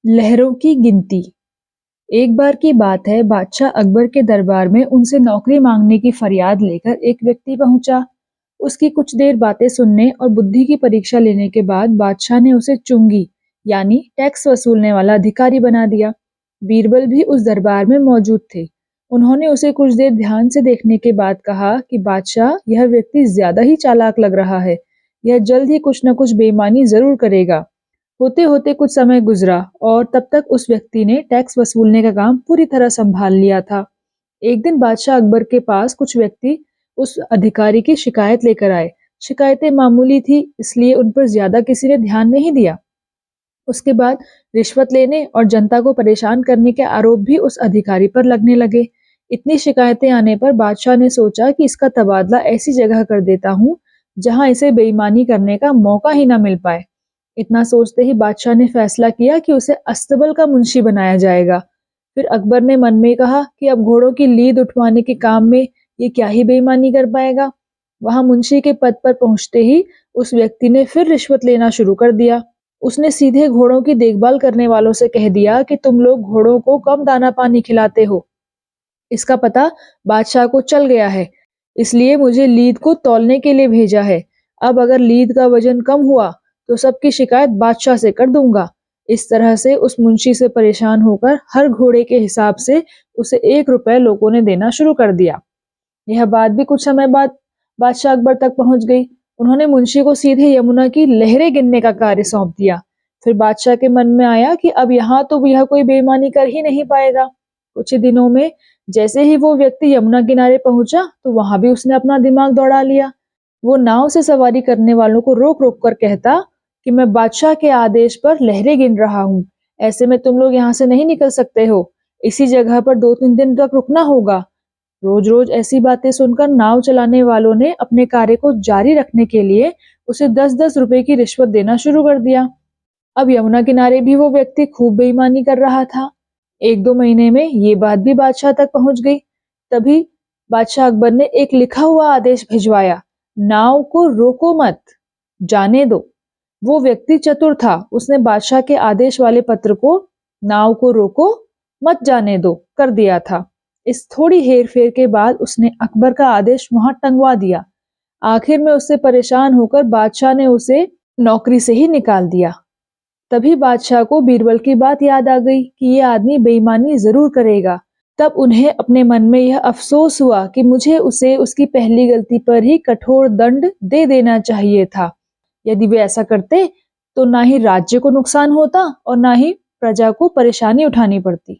लहरों की गिनती। एक बार की बात है, बादशाह अकबर के दरबार में उनसे नौकरी मांगने की फरियाद लेकर एक व्यक्ति पहुंचा। उसकी कुछ देर बातें सुनने और बुद्धि की परीक्षा लेने के बाद बादशाह ने उसे चुंगी यानी टैक्स वसूलने वाला अधिकारी बना दिया। बीरबल भी उस दरबार में मौजूद थे। उन्होंने उसे कुछ देर ध्यान से देखने के बाद कहा कि बादशाह, यह व्यक्ति ज्यादा ही चालाक लग रहा है। यह जल्द ही कुछ न कुछ बेईमानी जरूर करेगा। होते होते कुछ समय गुजरा और तब तक उस व्यक्ति ने टैक्स वसूलने का काम पूरी तरह संभाल लिया था। एक दिन बादशाह अकबर के पास कुछ व्यक्ति उस अधिकारी की शिकायत लेकर आए। शिकायतें मामूली थी, इसलिए उन पर ज्यादा किसी ने ध्यान नहीं दिया। उसके बाद रिश्वत लेने और जनता को परेशान करने के आरोप भी उस अधिकारी पर लगने लगे। इतनी शिकायतें आने पर बादशाह ने सोचा कि इसका तबादला ऐसी जगह कर देता हूँ जहां इसे बेईमानी करने का मौका ही ना मिल पाए। इतना सोचते ही बादशाह ने फैसला किया कि उसे अस्तबल का मुंशी बनाया जाएगा। फिर अकबर ने मन में कहा कि अब घोड़ों की लीद उठवाने के काम में ये क्या ही बेईमानी कर पाएगा। वहां मुंशी के पद पर पहुंचते ही उस व्यक्ति ने फिर रिश्वत लेना शुरू कर दिया। उसने सीधे घोड़ों की देखभाल करने वालों से कह दिया कि तुम लोग घोड़ों को कम दाना पानी खिलाते हो। इसका पता बादशाह को चल गया है, इसलिए मुझे लीद को तौलने के लिए भेजा है। अब अगर लीद का वजन कम हुआ तो सबकी शिकायत बादशाह से कर दूंगा। इस तरह से उस मुंशी से परेशान होकर हर घोड़े के हिसाब से उसे 1 रुपए लोगों ने देना शुरू कर दिया। यह बात भी कुछ समय बाद बादशाह अकबर तक पहुंच गई। उन्होंने मुंशी को सीधे यमुना की लहरें गिनने का कार्य सौंप दिया। फिर बादशाह के मन में आया कि अब यहाँ तो यह कोई बेईमानी कर ही नहीं पाएगा। कुछ ही दिनों में जैसे ही वो व्यक्ति यमुना किनारे पहुंचा तो वहां भी उसने अपना दिमाग दौड़ा लिया। वो नाव से सवारी करने वालों को रोक रोक कर कहता कि मैं बादशाह के आदेश पर लहरें गिन रहा हूँ। ऐसे में तुम लोग यहाँ से नहीं निकल सकते हो। इसी जगह पर 2-3 दिन तक रुकना होगा। रोज रोज ऐसी बातें सुनकर नाव चलाने वालों ने अपने कार्य को जारी रखने के लिए उसे 10-10 रुपए की रिश्वत देना शुरू कर दिया। अब यमुना किनारे भी वो व्यक्ति खूब बेईमानी कर रहा था। 1-2 महीने में ये बात भी बादशाह तक पहुंच गई। तभी बादशाह अकबर ने एक लिखा हुआ आदेश भिजवाया, नाव को रोको मत, जाने दो। वो व्यक्ति चतुर था, उसने बादशाह के आदेश वाले पत्र को नाव को रोको मत जाने दो कर दिया था। इस थोड़ी हेर फेर के बाद उसने अकबर का आदेश वहां टंगवा दिया। आखिर में उससे परेशान होकर बादशाह ने उसे नौकरी से ही निकाल दिया। तभी बादशाह को बीरबल की बात याद आ गई कि ये आदमी बेईमानी जरूर करेगा। तब उन्हें अपने मन में यह अफसोस हुआ कि मुझे उसे उसकी पहली गलती पर ही कठोर दंड दे देना चाहिए था। यदि वे ऐसा करते तो ना ही राज्य को नुकसान होता और ना ही प्रजा को परेशानी उठानी पड़ती।